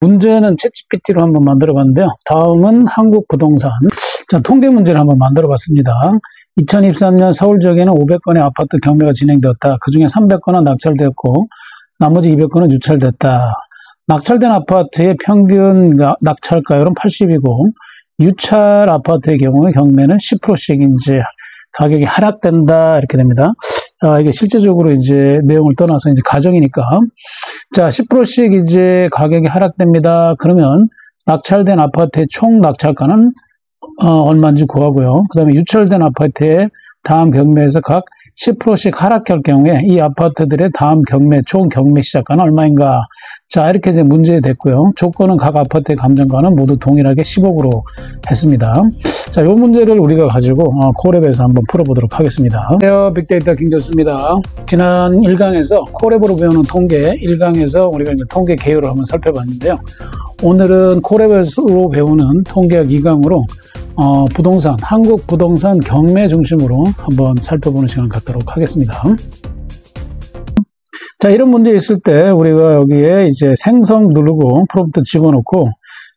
문제는 챗GPT로 한번 만들어 봤는데요. 다음은 한국부동산. 자, 통계 문제를 한번 만들어 봤습니다. 2023년 서울 지역에는 500건의 아파트 경매가 진행되었다. 그 중에 300건은 낙찰되었고 나머지 200건은 유찰됐다. 낙찰된 아파트의 평균 낙찰가율은 80이고 유찰 아파트의 경우는 경매는 10%씩 이제 가격이 하락된다 이렇게 됩니다. 이게 실제적으로 이제 내용을 떠나서 이제 가정이니까. 자, 10%씩 이제 가격이 하락됩니다. 그러면 낙찰된 아파트의 총 낙찰가는 얼마인지 구하고요. 그 다음에 유찰된 아파트의 다음 경매에서 각 10%씩 하락할 경우에 이 아파트들의 다음 경매, 총 경매 시작가는 얼마인가. 자, 이렇게 이제 문제 됐고요. 조건은 각 아파트의 감정가는 모두 동일하게 10억으로 했습니다. 자, 이 문제를 우리가 가지고 코랩에서 한번 풀어보도록 하겠습니다. 안녕하세요. 빅데이터 김교수입니다. 지난 1강에서 코랩으로 배우는 통계 1강에서 우리가 이제 통계 개요를 한번 살펴봤는데요. 오늘은 코랩으로 배우는 통계학 2강으로 부동산, 한국 부동산 경매 중심으로 한번 살펴보는 시간 갖도록 하겠습니다. 자, 이런 문제 있을 때 우리가 여기에 이제 생성 누르고 프롬프트 집어넣고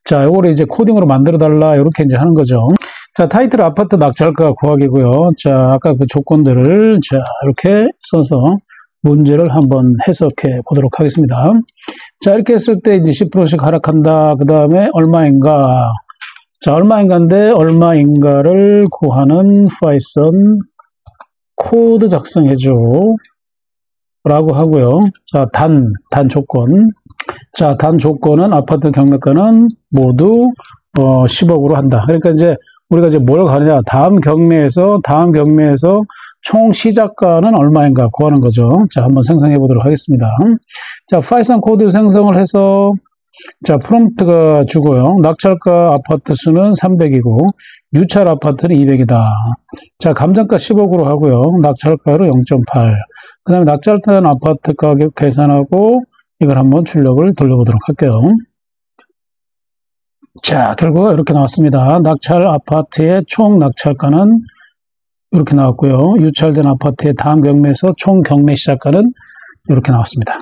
자, 요거를 이제 코딩으로 만들어 달라 이렇게 이제 하는 거죠. 자, 타이틀 아파트 낙찰가 구하기고요. 자, 아까 그 조건들을 자, 이렇게 써서 문제를 한번 해석해 보도록 하겠습니다. 자, 이렇게 했을 때 이제 10%씩 하락한다. 그 다음에 얼마인가? 자, 얼마인가인데 얼마인가를 구하는 파이썬 코드 작성해줘 라고 하고요. 자, 단 조건. 자, 단 조건은 아파트 경매가는 모두 10억으로 한다. 그러니까 이제 우리가 이제 뭘 가느냐. 다음 경매에서 총 시작가는 얼마인가 구하는 거죠. 자, 한번 생성해 보도록 하겠습니다. 자, 파이썬 코드 생성을 해서 자, 프롬프트가 주고요. 낙찰가 아파트 수는 300이고 유찰 아파트는 200이다. 자, 감정가 10억으로 하고요. 낙찰가로 0.8. 그 다음에 낙찰된 아파트 가격 계산하고 이걸 한번 출력을 돌려보도록 할게요. 자, 결과가 이렇게 나왔습니다. 낙찰 아파트의 총 낙찰가는 이렇게 나왔고요. 유찰된 아파트의 다음 경매에서 총 경매 시작가는 이렇게 나왔습니다.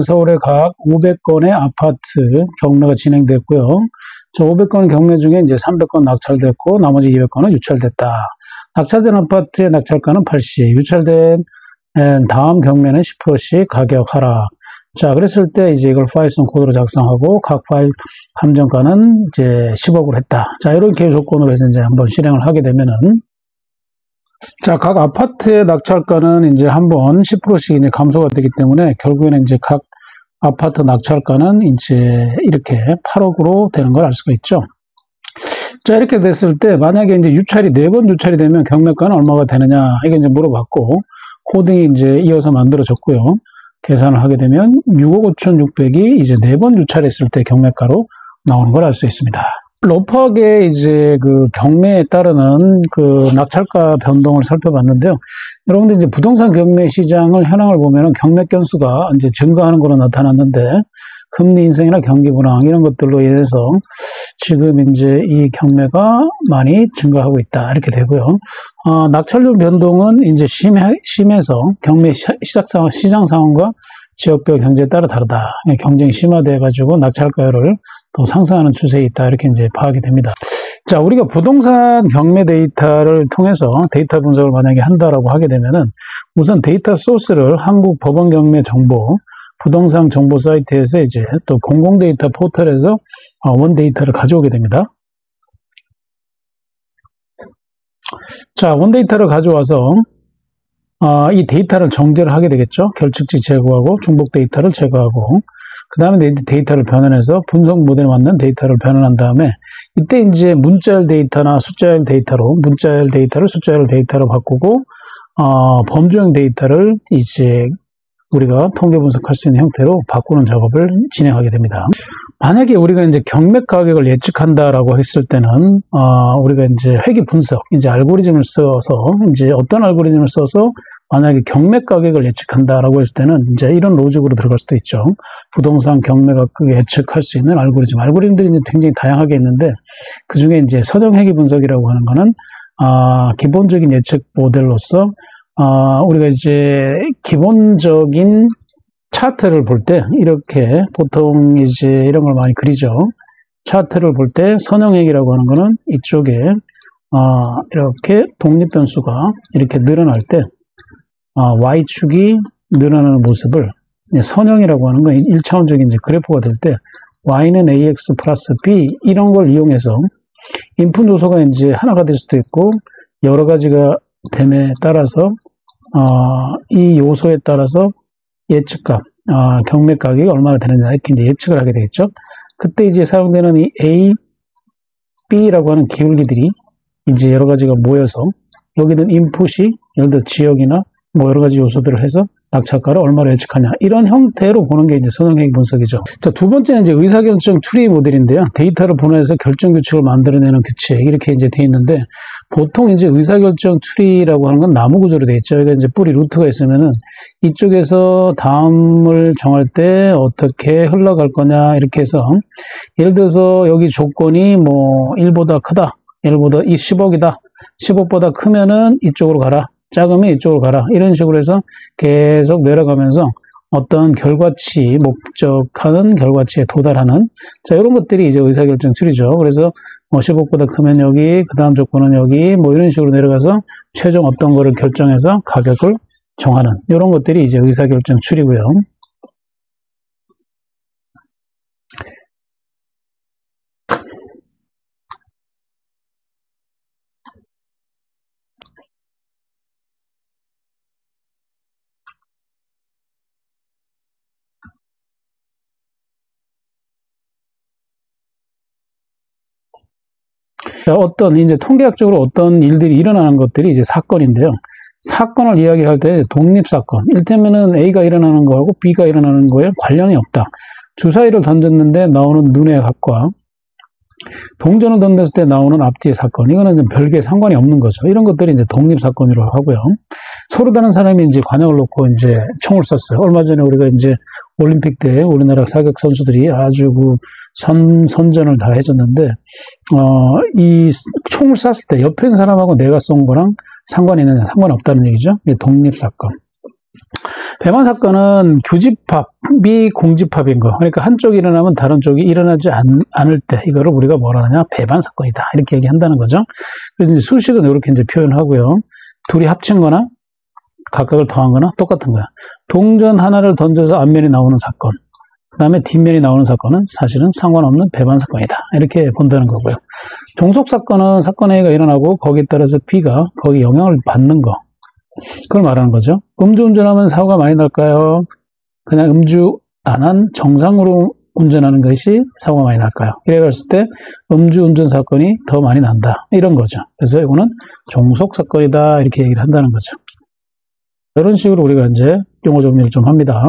서울의 각 500건의 아파트 경매가 진행됐고요. 저 500건 경매 중에 이제 300건 낙찰됐고 나머지 200건은 유찰됐다. 낙찰된 아파트의 낙찰가는 80, 유찰된 다음 경매는 10%씩 가격 하락. 자, 그랬을 때 이제 이걸 파이썬 코드로 작성하고 각 파일 감정가는 이제 10억으로 했다. 자, 이렇게 조건으로 해서 이제 한번 실행을 하게 되면은 자, 각 아파트의 낙찰가는 이제 한번 10%씩 이제 감소가 되기 때문에 결국에는 이제 각 아파트 낙찰가는 이제 이렇게 8억으로 되는 걸 알 수가 있죠. 자, 이렇게 됐을 때 만약에 이제 유찰이 4번 유찰이 되면 경매가는 얼마가 되느냐 이게 이제 물어봤고 코딩이 이제 이어서 만들어졌고요. 계산을 하게 되면 6억 5,600이 이제 4번 유찰했을 때 경매가로 나오는 걸 알 수 있습니다. 로프하게 이제 그 경매에 따르는 그 낙찰가 변동을 살펴봤는데요. 여러분들 이제 부동산 경매 시장을 현황을 보면은 경매 건수가 이제 증가하는 걸로 나타났는데 금리 인상이나 경기 불황 이런 것들로 인해서 지금 이제 이 경매가 많이 증가하고 있다 이렇게 되고요. 낙찰률 변동은 이제 심해서 경매 시장 상황과 지역별 경제에 따라 다르다. 경쟁이 심화돼 가지고 낙찰가율을 또 상승하는 추세에 있다. 이렇게 이제 파악이 됩니다. 자, 우리가 부동산 경매 데이터를 통해서 데이터 분석을 만약에 한다라고 하게 되면은 우선 데이터 소스를 한국 법원 경매 정보, 부동산 정보 사이트에서 이제 또 공공 데이터 포털에서 원 데이터를 가져오게 됩니다. 자, 원 데이터를 가져와서 이 데이터를 정제를 하게 되겠죠. 결측지 제거하고 중복 데이터를 제거하고 그 다음에 데이터를 변환해서 분석 모델에 맞는 데이터를 변환한 다음에 이때 이제 문자열 데이터나 숫자열 데이터로 문자열 데이터를 숫자열 데이터로 바꾸고 범주형 데이터를 이제 우리가 통계 분석할 수 있는 형태로 바꾸는 작업을 진행하게 됩니다. 만약에 우리가 이제 경매 가격을 예측한다라고 했을 때는 우리가 이제 회귀 분석, 이제 알고리즘을 써서 이제 어떤 알고리즘을 써서 만약에 경매 가격을 예측한다라고 했을 때는 이제 이런 로직으로 들어갈 수도 있죠. 부동산 경매 가격을 예측할 수 있는 알고리즘들이 이제 굉장히 다양하게 있는데 그 중에 이제 선형 회귀 분석이라고 하는 거는 기본적인 예측 모델로서 우리가 이제 기본적인 차트를 볼 때 이렇게 보통 이제 이런 걸 많이 그리죠. 차트를 볼 때 선형액이라고 하는 거는 이쪽에 이렇게 독립변수가 이렇게 늘어날 때 Y축이 늘어나는 모습을 선형이라고 하는 건 1차원적인 이제 그래프가 될 때 Y는 AX 플러스 B 이런 걸 이용해서 인풋 요소가 이제 하나가 될 수도 있고 여러 가지가 됨에 따라서 이 요소에 따라서 예측값, 경매 가격이 얼마나 되느냐 이렇게 이제 예측을 하게 되겠죠. 그때 이제 사용되는 이 A, B라고 하는 기울기들이 이제 여러 가지가 모여서 여기는 인풋이 예를 들어 지역이나 뭐 여러 가지 요소들을 해서 낙찰가를 얼마로 예측하냐 이런 형태로 보는 게 이제 선형액 분석이죠. 자, 두 번째는 이제 의사결정 트리 모델인데요. 데이터를 분해해서 결정 규칙을 만들어내는 규칙 이렇게 이제 돼 있는데 보통 이제 의사결정 트리라고 하는 건 나무 구조로 돼 있죠. 여기가 이제 뿌리 루트가 있으면은 이쪽에서 다음을 정할 때 어떻게 흘러갈 거냐 이렇게 해서 예를 들어서 여기 조건이 뭐 1보다 크다. 1보다 10억이다. 10억보다 크면은 이쪽으로 가라. 작으면 이쪽으로 가라. 이런 식으로 해서 계속 내려가면서 어떤 결과치, 목적하는 결과치에 도달하는, 자, 이런 것들이 이제 의사결정 트리죠. 그래서 뭐 10억보다 크면 여기, 그 다음 조건은 여기, 뭐 이런 식으로 내려가서 최종 어떤 거를 결정해서 가격을 정하는, 이런 것들이 이제 의사결정 트리고요. 자, 이제 통계학적으로 어떤 일들이 일어나는 것들이 이제 사건인데요. 사건을 이야기할 때 독립사건. 일테면은 A가 일어나는 거하고 B가 일어나는 거에 관련이 없다. 주사위를 던졌는데 나오는 눈의 값과 동전을 던졌을 때 나오는 앞뒤의 사건. 이거는 별개 상관이 없는 거죠. 이런 것들이 이제 독립사건이라고 하고요. 서로 다른 사람이 이제 관역을 놓고 이제 총을 쐈어요. 얼마 전에 우리가 이제 올림픽 때 우리나라 사격 선수들이 아주 그 선전을 다 해줬는데, 이 총을 쐈을 때 옆에 있는 사람하고 내가 쏜 거랑 상관이 있느냐, 상관없다는 얘기죠. 독립사건. 배만 사건은 규집합이 공집합인 거. 그러니까 한쪽이 일어나면 다른 쪽이 일어나지 않을 때 이거를 우리가 뭐라 하냐? 배반 사건이다. 이렇게 얘기한다는 거죠. 그래서 이제 수식은 이렇게 이제 표현하고요. 둘이 합친 거나 각각을 더한 거나 똑같은 거야. 동전 하나를 던져서 앞면이 나오는 사건. 그 다음에 뒷면이 나오는 사건은 사실은 상관없는 배반 사건이다. 이렇게 본다는 거고요. 종속 사건은 사건 A가 일어나고 거기에 따라서 B가 거기 영향을 받는 거. 그걸 말하는 거죠. 음주운전하면 사고가 많이 날까요? 그냥 음주 안 한 정상으로 운전하는 것이 사고가 많이 날까요? 이래 봤을 때 음주운전 사건이 더 많이 난다. 이런 거죠. 그래서 이거는 종속 사건이다. 이렇게 얘기를 한다는 거죠. 이런 식으로 우리가 이제 용어 정리를 좀 합니다.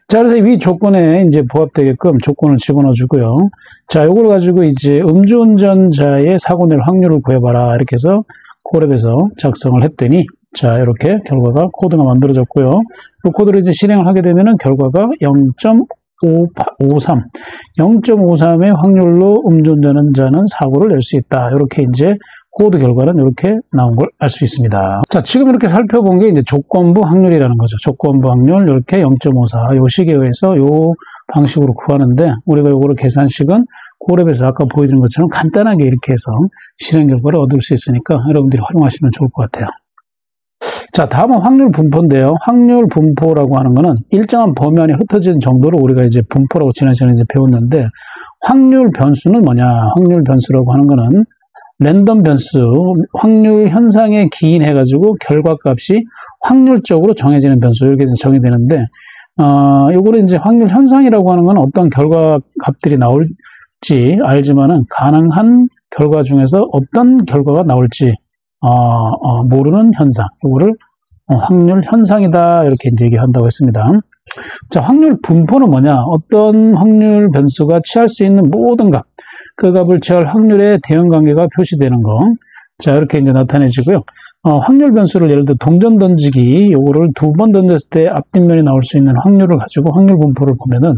자, 그래서 위 조건에 이제 부합되게끔 조건을 집어넣어 주고요. 자, 요걸 가지고 이제 음주운전자의 사고 낼 확률을 구해봐라. 이렇게 해서 콜앱에서 작성을 했더니, 자, 이렇게 결과가 코드가 만들어졌고요. 이 코드를 이제 실행을 하게 되면은 결과가 0.53, 0.53의 확률로 음주운전자는 사고를 낼 수 있다. 이렇게 이제 코드 결과는 이렇게 나온 걸 알 수 있습니다. 자, 지금 이렇게 살펴본 게 이제 조건부 확률이라는 거죠. 조건부 확률 이렇게 0.54, 요 식에 의해서 요 방식으로 구하는데, 우리가 요거를 계산식은 콜앱에서 아까 보여드린 것처럼 간단하게 이렇게 해서 실행 결과를 얻을 수 있으니까 여러분들이 활용하시면 좋을 것 같아요. 자, 다음은 확률 분포인데요. 확률 분포라고 하는 거는 일정한 범위 안에 흩어진 정도로 우리가 이제 분포라고 지난 시간에 이제 배웠는데, 확률 변수는 뭐냐? 확률 변수라고 하는 거는 랜덤 변수, 확률 현상에 기인해가지고 결과값이 확률적으로 정해지는 변수, 이렇게 정의되는데, 요거는 이제 확률 현상이라고 하는 건 어떤 결과값들이 나올지 알지만은 가능한 결과 중에서 어떤 결과가 나올지 모르는 현상, 이거를 확률 현상이다, 이렇게 이제 얘기한다고 했습니다. 자, 확률 분포는 뭐냐? 어떤 확률 변수가 취할 수 있는 모든 값, 그 값을 취할 확률의 대응 관계가 표시되는 거. 자, 이렇게 이제 나타내지고요. 확률 변수를 예를 들어 동전 던지기, 요거를 2번 던졌을 때 앞뒷면이 나올 수 있는 확률을 가지고 확률 분포를 보면은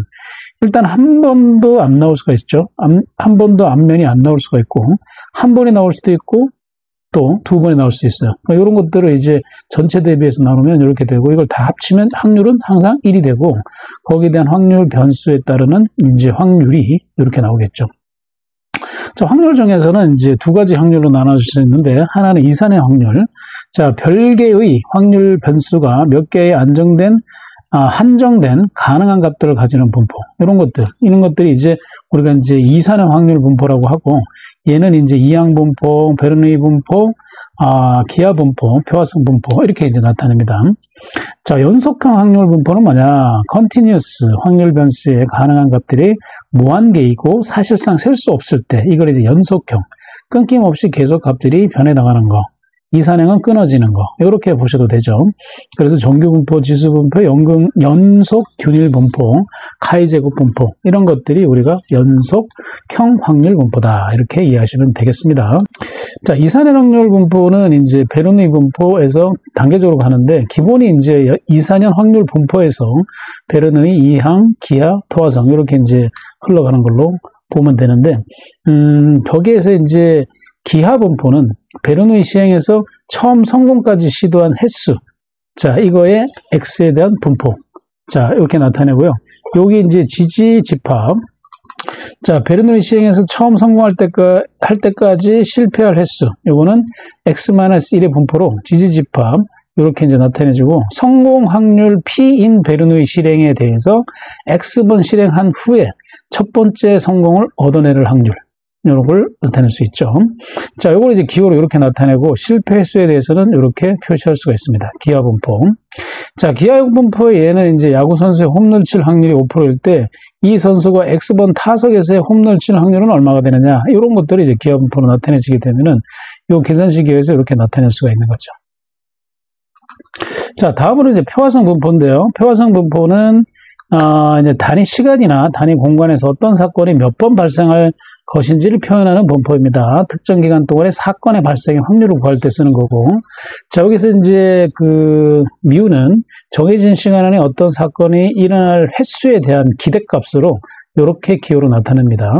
일단 한 번도 안 나올 수가 있죠. 한 번도 앞면이 안 나올 수가 있고, 한 번이 나올 수도 있고, 또 2번이 나올 수 있어요. 그러니까 이런 것들을 이제 전체 대비해서 나누면 이렇게 되고, 이걸 다 합치면 확률은 항상 1이 되고, 거기에 대한 확률 변수에 따르는 이제 확률이 이렇게 나오겠죠. 자, 확률 중에서는 이제 두 가지 확률로 나눠질 수 있는데, 하나는 이산의 확률. 자, 별개의 확률 변수가 몇 개의 한정된 가능한 값들을 가지는 분포. 이런 것들이 이제 우리가 이제 이산의 확률 분포라고 하고, 얘는 이제 이항 분포, 베르누이 분포, 기하 분포, 표화성 분포, 이렇게 이제 나타냅니다. 자, 연속형 확률 분포는 뭐냐? 컨티뉴어스 확률 변수의 가능한 값들이 무한계이고 사실상 셀 수 없을 때, 이걸 이제 연속형, 끊김없이 계속 값들이 변해 나가는 거. 이산형은 끊어지는 거. 이렇게 보셔도 되죠. 그래서 정규 분포, 지수 분포, 연속 균일 분포, 카이 제곱 분포, 이런 것들이 우리가 연속형 확률 분포다. 이렇게 이해하시면 되겠습니다. 자, 이산의 확률 분포는 이제 베르누이 분포에서 단계적으로 가는데, 기본이 이제 이산형 확률 분포에서 베르누이, 이항, 기하, 표화성, 이렇게 이제 흘러가는 걸로 보면 되는데, 거기에서 이제 기하 분포는 베르누이 시행에서 처음 성공까지 시도한 횟수. 자, 이거의 X에 대한 분포. 자, 이렇게 나타내고요. 여기 이제 지지 집합. 자, 베르누이 시행에서 처음 성공할 때까지 실패할 횟수. 이거는 X-1의 분포로 지지 집합. 이렇게 이제 나타내주고, 성공 확률 P인 베르누이 실행에 대해서 X번 실행한 후에 첫 번째 성공을 얻어내는 확률. 이런 걸 나타낼 수 있죠. 자, 요걸 이제 기호로 이렇게 나타내고, 실패 횟수에 대해서는 이렇게 표시할 수가 있습니다. 기하 분포. 자, 기하 분포에 얘는 이제 야구 선수의 홈런 칠 확률이 5%일 때, 이 선수가 X번 타석에서의 홈런 칠 확률은 얼마가 되느냐. 이런 것들이 이제 기하 분포로 나타내지게 되면은, 요 계산식에 의해서 이렇게 나타낼 수가 있는 거죠. 자, 다음으로 이제 표화성 분포인데요. 표화성 분포는, 이제 단위 시간이나 단위 공간에서 어떤 사건이 몇 번 발생할 것인지를 표현하는 분포입니다. 특정 기간 동안의 사건의 발생의 확률을 구할 때 쓰는 거고, 자, 여기서 이제 미우는 정해진 시간 안에 어떤 사건이 일어날 횟수에 대한 기대값으로 이렇게 기호로 나타냅니다.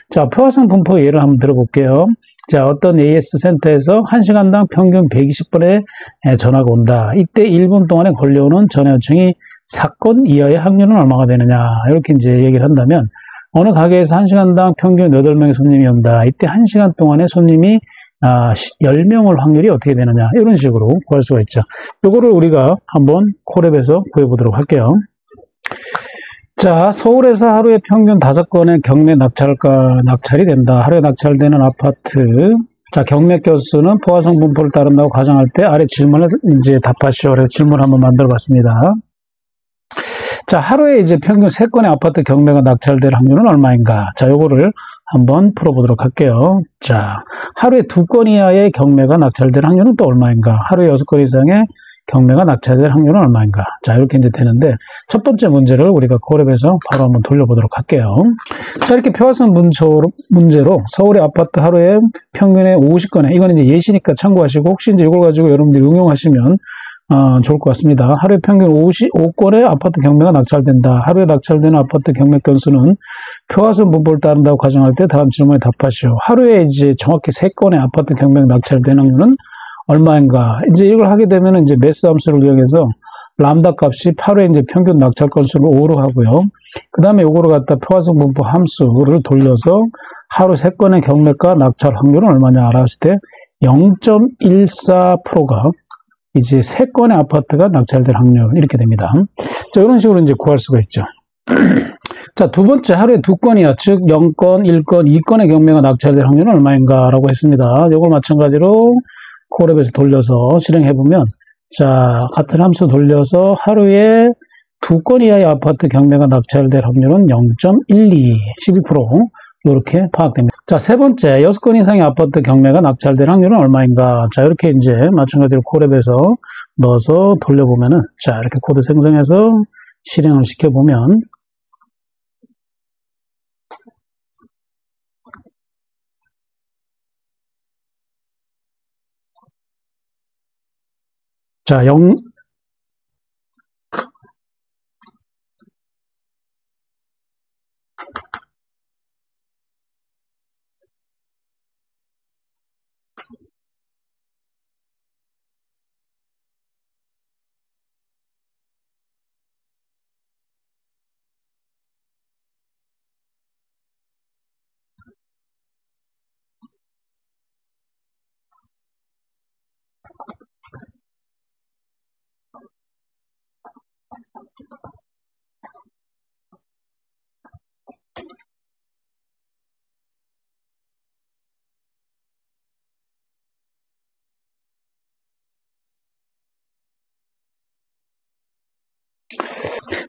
자, 표화성 분포 예를 한번 들어볼게요. 자, 어떤 AS 센터에서 1시간당 평균 120번의 전화가 온다. 이때 1분 동안에 걸려오는 전화 요청이 사건 이하의 확률은 얼마가 되느냐. 이렇게 이제 얘기를 한다면, 어느 가게에서 1시간당 평균 8명의 손님이 온다. 이때 1시간 동안에 손님이 10명을 확률이 어떻게 되느냐. 이런 식으로 구할 수가 있죠. 이거를 우리가 한번 콜앱에서 구해보도록 할게요. 자, 서울에서 하루에 평균 5건의 경매 낙찰이 된다. 하루에 낙찰되는 아파트. 자, 경매 건수는 포화성 분포를 따른다고 가정할 때 아래 질문을 이제 답하시오. 그래서 질문을 한번 만들어 봤습니다. 자, 하루에 이제 평균 3건의 아파트 경매가 낙찰될 확률은 얼마인가? 자, 요거를 한번 풀어보도록 할게요. 자, 하루에 2건 이하의 경매가 낙찰될 확률은 또 얼마인가? 하루에 6건 이상의 경매가 낙찰될 확률은 얼마인가? 자, 이렇게 이제 되는데, 첫 번째 문제를 우리가 콜앱에서 바로 한번 돌려보도록 할게요. 자, 이렇게 표화성 문제로 서울의 아파트 하루에 평균에 50건에, 이건 이제 예시니까 참고하시고, 혹시 이제 이걸 가지고 여러분들이 응용하시면, 좋을 것 같습니다. 하루에 평균 55건의 아파트 경매가 낙찰된다. 하루에 낙찰되는 아파트 경매 건수는 표화성 분포를 따른다고 가정할 때 다음 질문에 답하시오. 하루에 이제 정확히 3건의 아파트 경매가 낙찰되는 확률은 얼마인가? 이제 이걸 하게 되면 이제 매스 함수를 이용해서 람다 값이 하루에 이제 평균 낙찰 건수를 5로 하고요. 그 다음에 요거를 갖다 표화성 분포 함수를 돌려서 하루 3건의 경매가 낙찰 확률은 얼마냐 알았을 때 0.14%가 이제 3건의 아파트가 낙찰될 확률 이렇게 됩니다. 자, 이런 식으로 이제 구할 수가 있죠. 자, 두 번째 하루에 2건이야. 즉 0건, 1건, 2건의 경매가 낙찰될 확률은 얼마인가 라고 했습니다. 이걸 마찬가지로 콜앱에서 돌려서 실행해 보면 자, 같은 함수 돌려서 하루에 2건 이하의 아파트 경매가 낙찰될 확률은 0.12, 12% 이렇게 파악됩니다. 자, 세 번째, 6건 이상의 아파트 경매가 낙찰될 확률은 얼마인가? 자, 이렇게 이제 마찬가지로 콜앱에서 넣어서 돌려보면은, 자, 이렇게 코드 생성해서 실행을 시켜보면, 자,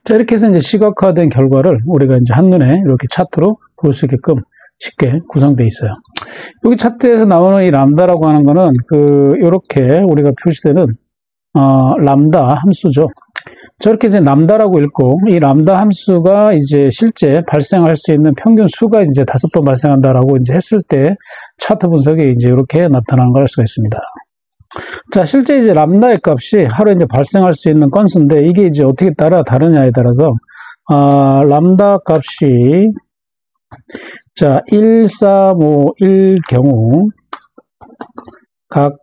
자, 이렇게 해서 이제 시각화된 결과를 우리가 이제 한눈에 이렇게 차트로 볼 수 있게끔 쉽게 구성되어 있어요. 여기 차트에서 나오는 이 람다라고 하는 거는 요렇게 우리가 표시되는, 람다 함수죠. 저렇게 이제 람다라고 읽고, 이 람다 함수가 이제 실제 발생할 수 있는 평균 수가 이제 5번 발생한다라고 이제 했을 때 차트 분석이 이제 이렇게 나타나는 걸 알 수가 있습니다. 자, 실제 이제 람다의 값이 하루에 이제 발생할 수 있는 건수인데, 이게 이제 어떻게 다르냐에 따라서, 람다 값이, 자, 1, 4, 5, 1 경우, 각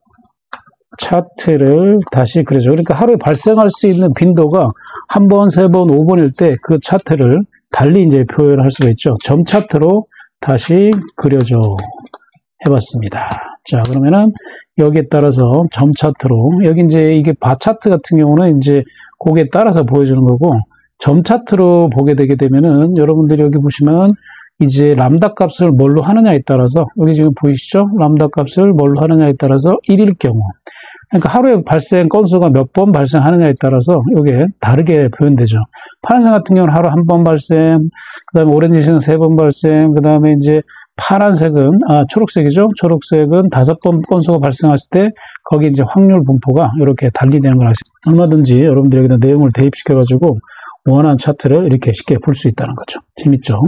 차트를 다시 그려줘. 그러니까 하루에 발생할 수 있는 빈도가 한 번, 3번, 5번일 때 그 차트를 달리 이제 표현할 수가 있죠. 점 차트로 다시 그려줘. 해봤습니다. 자, 그러면은 여기에 따라서 점 차트로, 여기 이제 이게 바 차트 같은 경우는 이제 거기에 따라서 보여주는 거고, 점 차트로 보게 되게 되면은 여러분들이 여기 보시면 이제 람다 값을 뭘로 하느냐에 따라서, 여기 지금 보이시죠? 람다 값을 뭘로 하느냐에 따라서 1일 경우, 그러니까 하루에 발생 건수가 몇 번 발생하느냐에 따라서 이게 다르게 표현되죠. 파란색 같은 경우는 하루 한 번 발생, 그 다음에 오렌지색은 3번 발생, 그 다음에 이제 파란색은, 초록색이죠. 초록색은 5번 건수가 발생했을 때 거기 이제 확률 분포가 이렇게 달리 되는 걸 아시죠. 얼마든지 여러분들이 여기다 내용을 대입시켜가지고 원하는 차트를 이렇게 쉽게 볼 수 있다는 거죠. 재밌죠?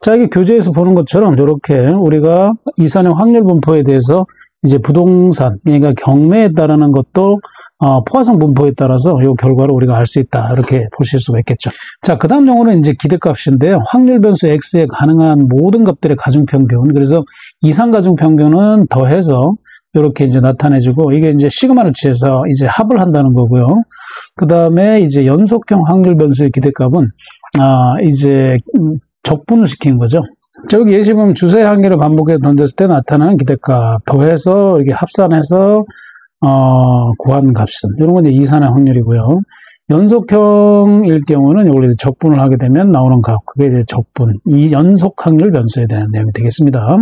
자, 이게 교재에서 보는 것처럼 이렇게 우리가 이산형 확률 분포에 대해서 이제 부동산, 그러니까 경매에 따르는 것도 포화성 분포에 따라서 이 결과를 우리가 알 수 있다. 이렇게 보실 수가 있겠죠. 자, 그 다음 용어는 이제 기대값인데요. 확률 변수 X에 가능한 모든 값들의 가중평균. 그래서 이상 가중평균은 더해서 이렇게 이제 나타내주고, 이게 이제 시그마를 취해서 이제 합을 한다는 거고요. 그 다음에 이제 연속형 확률 변수의 기대값은, 이제 적분을 시키는 거죠. 자, 여기 예시 보면 주사의 한 개를 반복해서 던졌을 때 나타나는 기대값, 더해서 이렇게 합산해서 구한 값은, 이런 건 이제 이산의 확률이고요. 연속형일 경우는 이걸 이제 적분을 하게 되면 나오는 값, 그게 이제 적분, 이 연속 확률 변수에 대한 내용이 되겠습니다.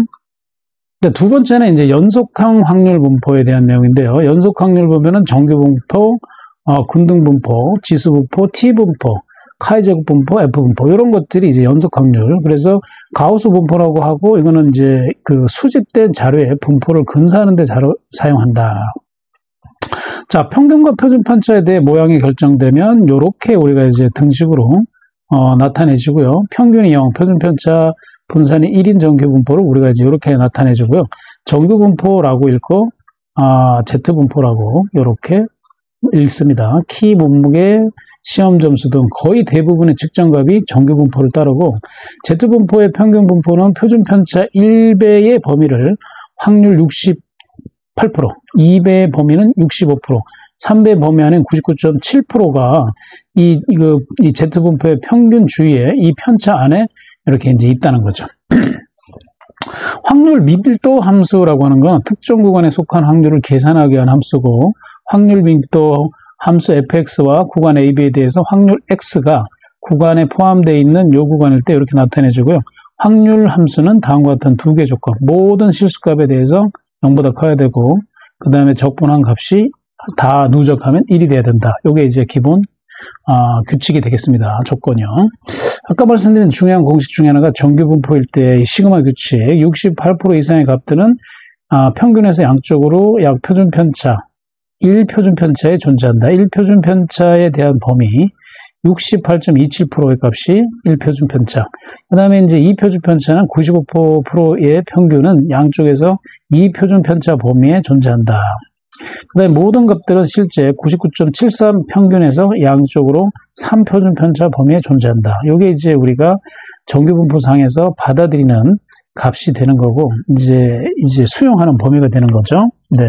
두 번째는 이제 연속형 확률 분포에 대한 내용인데요. 연속 확률 보면은 정규 분포, 군등 분포, 지수 분포, T 분포, 카이 제곱 분포, F 분포, 이런 것들이 이제 연속 확률. 그래서 가우스 분포라고 하고, 이거는 이제 그 수집된 자료에 분포를 근사하는 데 사용한다. 자, 평균과 표준 편차에 대해 모양이 결정되면 요렇게 우리가 이제 등식으로 나타내지고요. 평균이 0, 표준 편차 분산이 1인 정규 분포를 우리가 이제 이렇게 나타내주고요. 정규 분포라고 읽고 Z 분포라고 이렇게 읽습니다. 키, 몸무게, 시험 점수 등 거의 대부분의 측정값이 정규 분포를 따르고 Z 분포의 평균 분포는 표준 편차 1배의 범위를 확률 68%, 2배의 범위는 65%, 3배 범위 안에 99.7%가 이 Z 분포의 평균 주위에 이 편차 안에 이렇게 이제 있다는 거죠. 확률 밀도 함수라고 하는 건 특정 구간에 속한 확률을 계산하기 위한 함수고, 확률 밀도 함수 fx와 구간 AB에 대해서 확률 x가 구간에 포함되어 있는 요 구간일 때 이렇게 나타내주고요. 확률 함수는 다음과 같은 두 개 조건, 모든 실수값에 대해서 0보다 커야 되고, 그 다음에 적분한 값이 다 누적하면 1이 돼야 된다. 요게 이제 기본 규칙이 되겠습니다. 조건이요. 아까 말씀드린 중요한 공식 중에 하나가 정규 분포일 때 시그마 규칙, 68% 이상의 값들은 평균에서 양쪽으로 약 표준 편차, 1표준 편차에 존재한다. 1표준 편차에 대한 범위 68.27%의 값이 1표준 편차. 그 다음에 이제 2표준 편차는 95%의 평균은 양쪽에서 2표준 편차 범위에 존재한다. 그 다음에 모든 값들은 실제 99.73 평균에서 양쪽으로 3표준 편차 범위에 존재한다. 이게 이제 우리가 정규 분포상에서 받아들이는 값이 되는 거고, 이제 수용하는 범위가 되는 거죠. 네.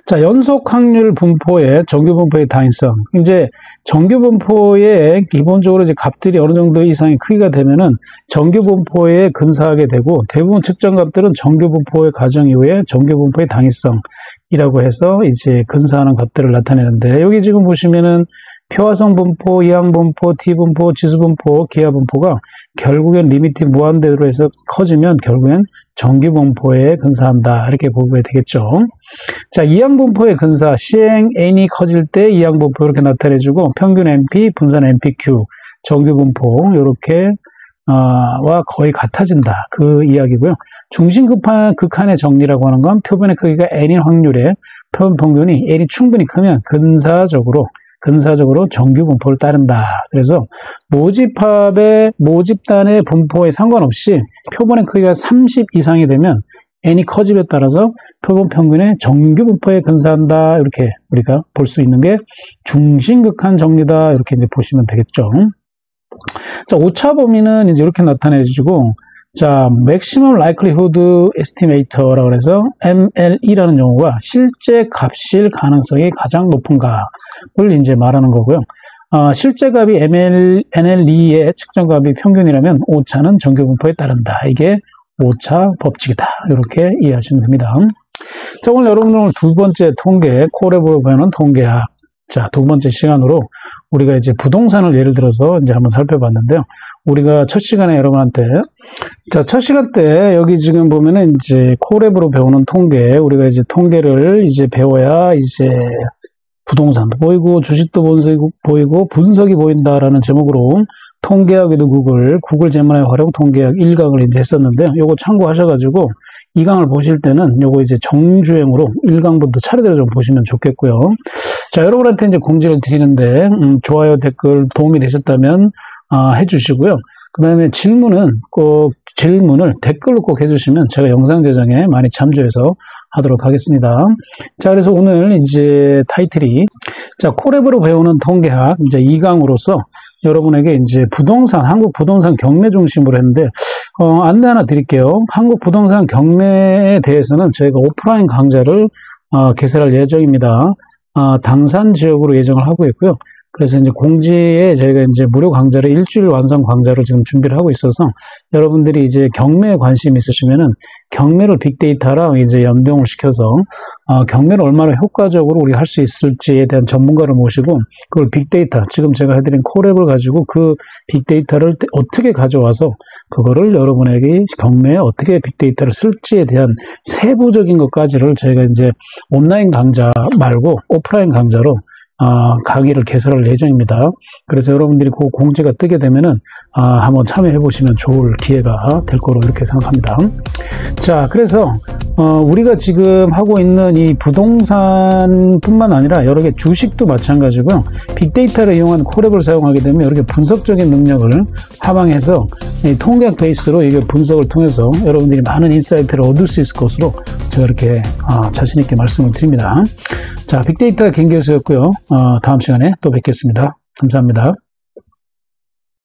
자, 연속 확률 분포의 정규 분포의 다인성. 이제 정규 분포의 기본적으로 이제 값들이 어느 정도 이상의 크기가 되면은 정규 분포에 근사하게 되고, 대부분 측정 값들은 정규 분포의 가정 이후에 정규 분포의 당위성이라고 해서 이제 근사하는 값들을 나타내는데, 여기 지금 보시면은 표화성 분포, 이항 분포, T 분포, 지수 분포, 기하 분포가 결국엔 리미트 무한대로 해서 커지면 결국엔 정규 분포에 근사한다. 이렇게 보게 되겠죠. 자, 이항 분포의 근사, 시행 n이 커질 때 이항 분포 이렇게 나타내주고, 평균 NP, 분산 NPQ, 정규 분포 이렇게 와 거의 같아진다. 그 이야기고요. 중심 극한의 정리라고 하는 건 표본의 크기가 n인 확률에 표본 평균이 n이 충분히 크면 근사적으로 정규 분포를 따른다. 그래서 모집단의 분포에 상관없이 표본의 크기가 30 이상이 되면 n이 커짐에 따라서 표본 평균의 정규 분포에 근사한다. 이렇게 우리가 볼 수 있는 게 중심극한 정리다. 이렇게 이제 보시면 되겠죠. 자, 오차 범위는 이제 이렇게 나타내주고, 자, Maximum Likelihood Estimator라고 해서 MLE라는 용어가 실제 값일 가능성이 가장 높은 값을 이제 말하는 거고요. 실제 값이 NLE의 측정 값이 평균이라면 오차는 정규 분포에 따른다. 이게 오차 법칙이다. 이렇게 이해하시면 됩니다. 자, 오늘 여러분들 두 번째 통계, 콜랩으로 배우는 통계학. 자, 두 번째 시간으로 우리가 이제 부동산을 예를 들어서 이제 한번 살펴봤는데요. 우리가 첫 시간에 여러분한테, 자, 첫 시간 때 여기 지금 보면은 이제 콜랩으로 배우는 통계, 우리가 이제 통계를 이제 배워야 이제 부동산도 보이고 주식도 보이고 분석이 보인다라는 제목으로 통계학에도 구글 제문의 활용 통계학 1강을 이제 했었는데요. 요거 참고하셔가지고 2강을 보실 때는 요거 이제 정주행으로 1강부터 차례대로 좀 보시면 좋겠고요. 자, 여러분한테 이제 공지를 드리는데, 좋아요, 댓글 도움이 되셨다면, 해주시고요. 그 다음에 질문을 댓글로 꼭 해주시면 제가 영상 제작에 많이 참조해서 하도록 하겠습니다. 자, 그래서 오늘 이제 타이틀이, 자, 콜랩으로 배우는 통계학, 이제 2강으로서 여러분에게 이제 한국 부동산 경매 중심으로 했는데, 안내 하나 드릴게요. 한국 부동산 경매에 대해서는 저희가 오프라인 강좌를, 개설할 예정입니다. 당산 지역으로 예정을 하고 있고요. 그래서 이제 공지에 저희가 이제 무료 강좌를 일주일 완성 강좌로 지금 준비를 하고 있어서 여러분들이 이제 경매에 관심이 있으시면은 경매를 빅데이터랑 이제 연동을 시켜서 경매를 얼마나 효과적으로 우리가 할 수 있을지에 대한 전문가를 모시고 그걸 빅데이터, 지금 제가 해드린 콜앱을 가지고 그 빅데이터를 어떻게 가져와서 그거를 여러분에게 경매에 어떻게 빅데이터를 쓸지에 대한 세부적인 것까지를 저희가 이제 온라인 강좌 말고 오프라인 강좌로 강의를 개설할 예정입니다. 그래서 여러분들이 그 공지가 뜨게 되면은 한번 참여해 보시면 좋을 기회가 될 거로 이렇게 생각합니다. 자, 그래서 우리가 지금 하고 있는 이 부동산뿐만 아니라 여러 개 주식도 마찬가지고요. 빅데이터를 이용한 콜앱을 사용하게 되면 이렇게 분석적인 능력을 함양해서 이 통계학 베이스로 이게 분석을 통해서 여러분들이 많은 인사이트를 얻을 수 있을 것으로 제가 이렇게 자신 있게 말씀을 드립니다. 자, 빅데이터 김교수였고요. 다음 시간에 또 뵙겠습니다. 감사합니다.